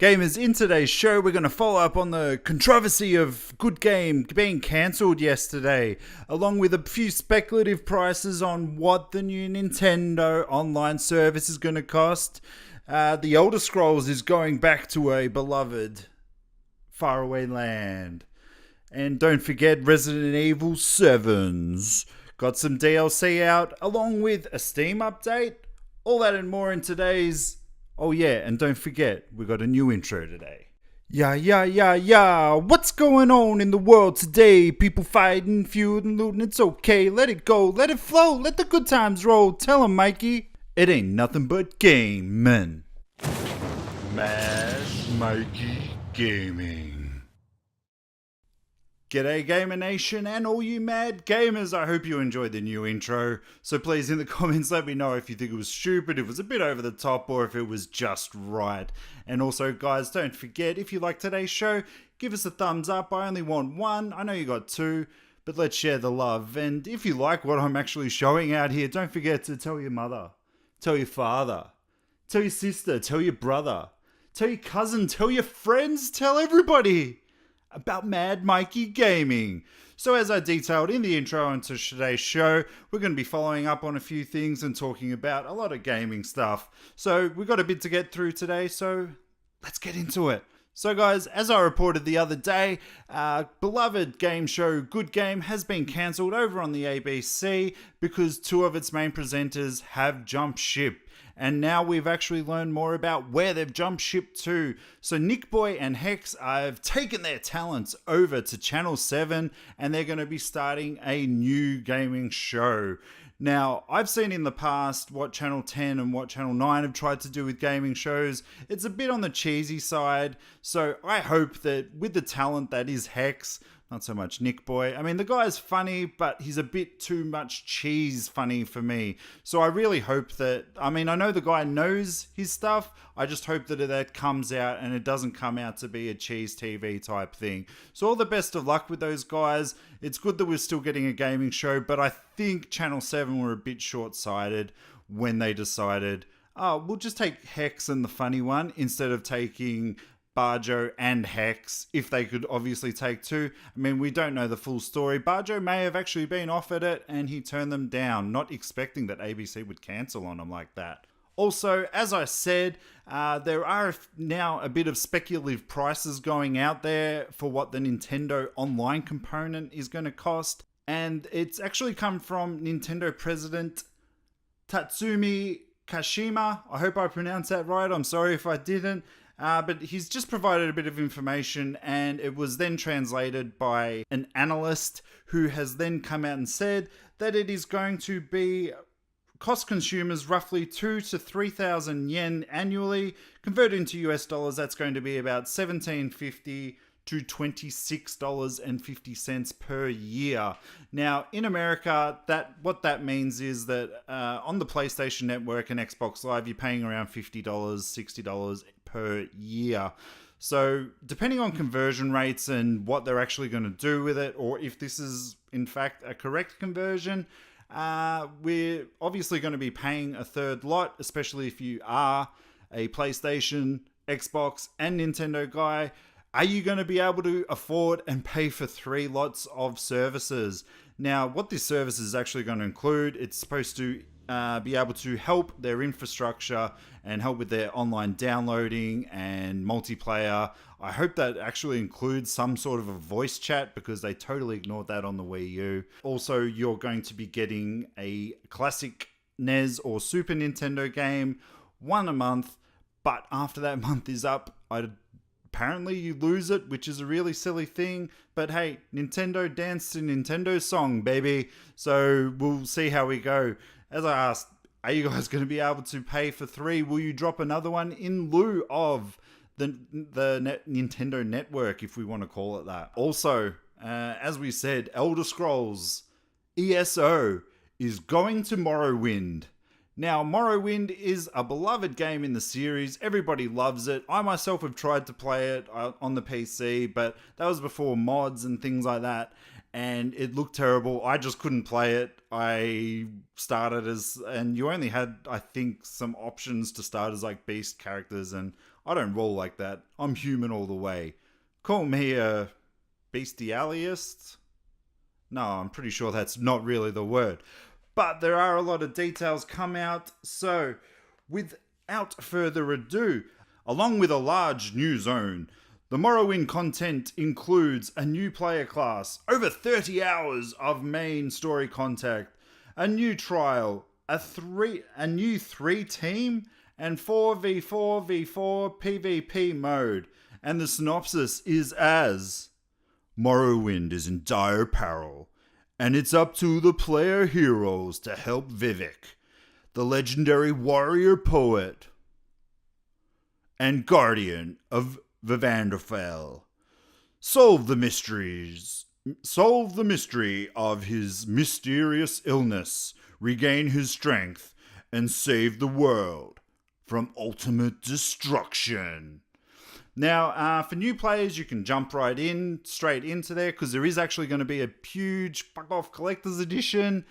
Gamers, in today's show, we're going to follow up on the controversy of Good Game being cancelled yesterday, along with a few speculative prices on what the new Nintendo online service is going to cost. The Elder Scrolls is going back to a beloved faraway land. And don't forget Resident Evil 7's got some DLC out, along with a Steam update. All that and more in today's... Oh yeah, and don't forget, we got a new intro today. Yeah. What's going on in the world today? People fighting, feuding, looting, it's okay. Let it go, let it flow, let the good times roll. Tell 'em, Mikey. It ain't nothing but gaming. Mash Mikey Gaming. G'day Gamer Nation and all you mad gamers, I hope you enjoyed the new intro. So please in the comments let me know if you think it was stupid, if it was a bit over the top, or if it was just right. And also guys, don't forget, if you like today's show, give us a thumbs up. I only want one, I know you got two, but let's share the love. And if you like what I'm actually showing out here, don't forget to tell your mother, tell your father, tell your sister, tell your brother, tell your cousin, tell your friends, tell everybody about Mad Mikey Gaming. So as I detailed in the intro into today's show, we're going to be following up on a few things and talking about a lot of gaming stuff. So we've got a bit to get through today, so let's get into it. So guys, as I reported the other day, beloved game show Good Game has been cancelled over on the ABC because two of its main presenters have jumped ship. And now we've actually learned more about where they've jumped ship to. So Nichboy and Hex have taken their talents over to Channel 7 and they're going to be starting a new gaming show. Now, I've seen in the past what Channel 10 and what Channel 9 have tried to do with gaming shows. It's a bit on the cheesy side. So I hope that with the talent that is Hex, not so much Nichboy. I mean, the guy's funny, but he's a bit too much cheese funny for me. So I really hope that, I know the guy knows his stuff. I just hope that that comes out and it doesn't come out to be a cheese TV type thing. So all the best of luck with those guys. It's good that we're still getting a gaming show, but I think Channel 7 were a bit short-sighted when they decided, oh, we'll just take Hex and the funny one instead of taking Barjo and Hex, if they could obviously take two. I mean, we don't know the full story. Barjo may have actually been offered it and he turned them down, not expecting that ABC would cancel on him like that. Also, as I said, there are now a bit of speculative prices going out there for what the Nintendo online component is going to cost. And it's actually come from Nintendo President Tatsumi Kashima. I hope I pronounced that right. I'm sorry if I didn't. But he's just provided a bit of information and it was then translated by an analyst who has then come out and said that it is going to be cost consumers roughly 2,000 to 3,000 yen annually. Converted into US dollars, that's going to be about $17.50 to $26.50 per year. Now, in America, what that means is that on the PlayStation Network and Xbox Live, you're paying around $50, $60 per year. So depending on conversion rates and what they're actually going to do with it, or if this is in fact a correct conversion, we're obviously going to be paying a third lot, especially if you are a PlayStation, Xbox and Nintendo guy. Are you going to be able to afford and pay for 3 lots of services? Now, what this service is actually going to include, it's supposed to be able to help their infrastructure and help with their online downloading and multiplayer. I hope that actually includes some sort of a voice chat because they totally ignored that on the Wii U. Also, you're going to be getting a classic NES or Super Nintendo game, one a month, but after that month is up, apparently you lose it, which is a really silly thing. But hey, Nintendo danced to Nintendo's song, baby. So we'll see how we go. As I asked, are you guys going to be able to pay for 3? Will you drop another one in lieu of the Nintendo Network, if we want to call it that? Also, as we said, Elder Scrolls ESO is going to Morrowind. Now, Morrowind is a beloved game in the series. Everybody loves it. I myself have tried to play it on the PC, but that was before mods and things like that. And it looked terrible. I just couldn't play it. I started and you only had, I think, some options to start as like beast characters, and I don't roll like that. I'm human all the way. Call me a bestialist? No, I'm pretty sure that's not really the word. But there are a lot of details come out, so without further ado, along with a large new zone, the Morrowind content includes a new player class, over 30 hours of main story content, a new trial, a new 3-team, and 4v4v4 PvP mode. And the synopsis is as: Morrowind is in dire peril, and it's up to the player heroes to help Vivek, the legendary warrior poet and guardian of Vivandrefell, solve the mystery of his mysterious illness, regain his strength, and save the world from ultimate destruction. Now, for new players, you can jump straight into there, because there is actually going to be a huge fuck-off collector's edition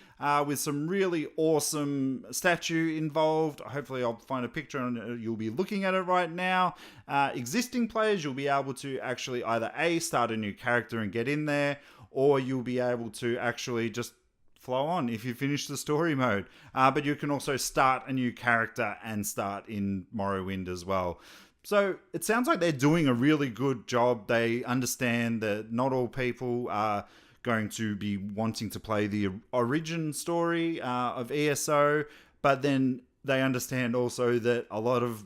with some really awesome statue involved. Hopefully I'll find a picture and you'll be looking at it right now. Existing players, you'll be able to actually either A, start a new character and get in there, or you'll be able to actually just flow on if you finish the story mode. But you can also start a new character and start in Morrowind as well. So it sounds like they're doing a really good job. They understand that not all people are going to be wanting to play the origin story of ESO, but then they understand also that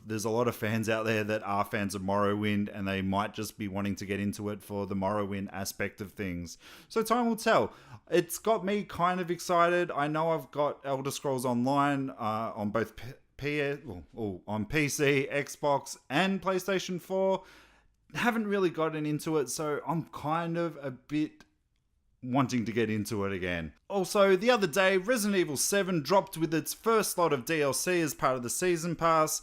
there's a lot of fans out there that are fans of Morrowind, and they might just be wanting to get into it for the Morrowind aspect of things. So time will tell. It's got me kind of excited. I know I've got Elder Scrolls Online on both on PC, Xbox, and PlayStation 4. Haven't really gotten into it, so I'm kind of a bit wanting to get into it again. Also, the other day, Resident Evil 7 dropped with its first lot of DLC as part of the Season Pass.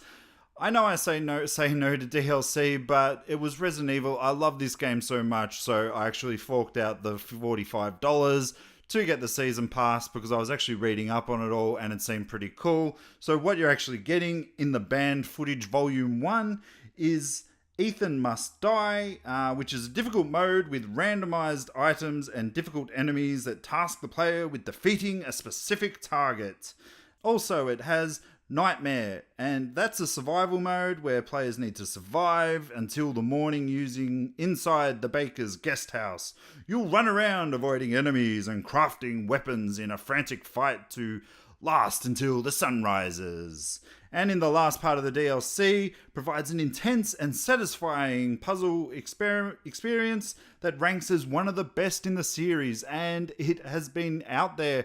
I know I say no to DLC, but it was Resident Evil. I love this game so much, so I actually forked out the $45 to get the Season Pass, because I was actually reading up on it all and it seemed pretty cool. So what you're actually getting in the banned footage volume 1 is Ethan Must Die, which is a difficult mode with randomized items and difficult enemies that task the player with defeating a specific target. Also, it has Nightmare, and that's a survival mode where players need to survive until the morning using inside the baker's guest house. You'll run around avoiding enemies and crafting weapons in a frantic fight to last until the sun rises. And in the last part of the DLC, provides an intense and satisfying puzzle experience that ranks as one of the best in the series, and it has been out there.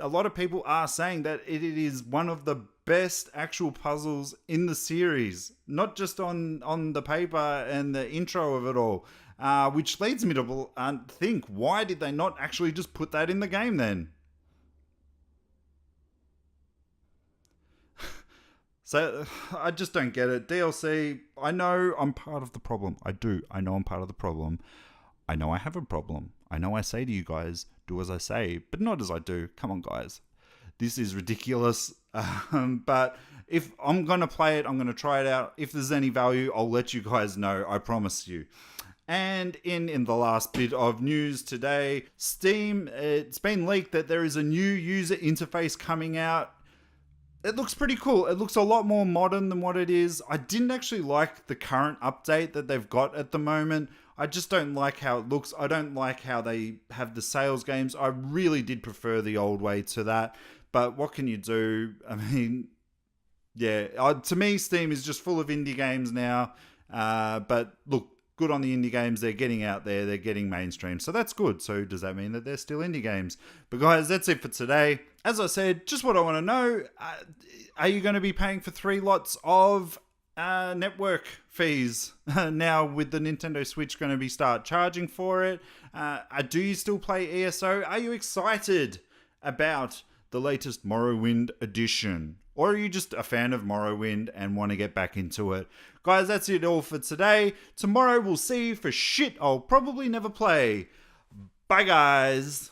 A lot of people are saying that it is one of the best actual puzzles in the series, not just on the paper and the intro of it all, which leads me to think, why did they not actually just put that in the game then? So I just don't get it. DLC, I know I'm part of the problem. I know I'm part of the problem. I know I have a problem. I know I say to you guys, do as I say, but not as I do. Come on, guys. This is ridiculous. But if I'm going to play it, I'm going to try it out. If there's any value, I'll let you guys know. I promise you. And in the last bit of news today, Steam, it's been leaked that there is a new user interface coming out. It looks pretty cool. It looks a lot more modern than what it is. I didn't actually like the current update that they've got at the moment. I just don't like how it looks. I don't like how they have the sales games. I really did prefer the old way to that. But what can you do? I mean, yeah, to me, Steam is just full of indie games now. But look, good on the indie games. They're getting out there. They're getting mainstream. So that's good. So does that mean that they're still indie games? But guys, that's it for today. As I said, just what I want to know. Are you going to be paying for 3 lots of network fees now with the Nintendo Switch going to start charging for it? Do you still play ESO? Are you excited about the latest Morrowind edition? Or are you just a fan of Morrowind and want to get back into it? Guys, that's it all for today. Tomorrow we'll see you for shit I'll probably never play. Bye, guys.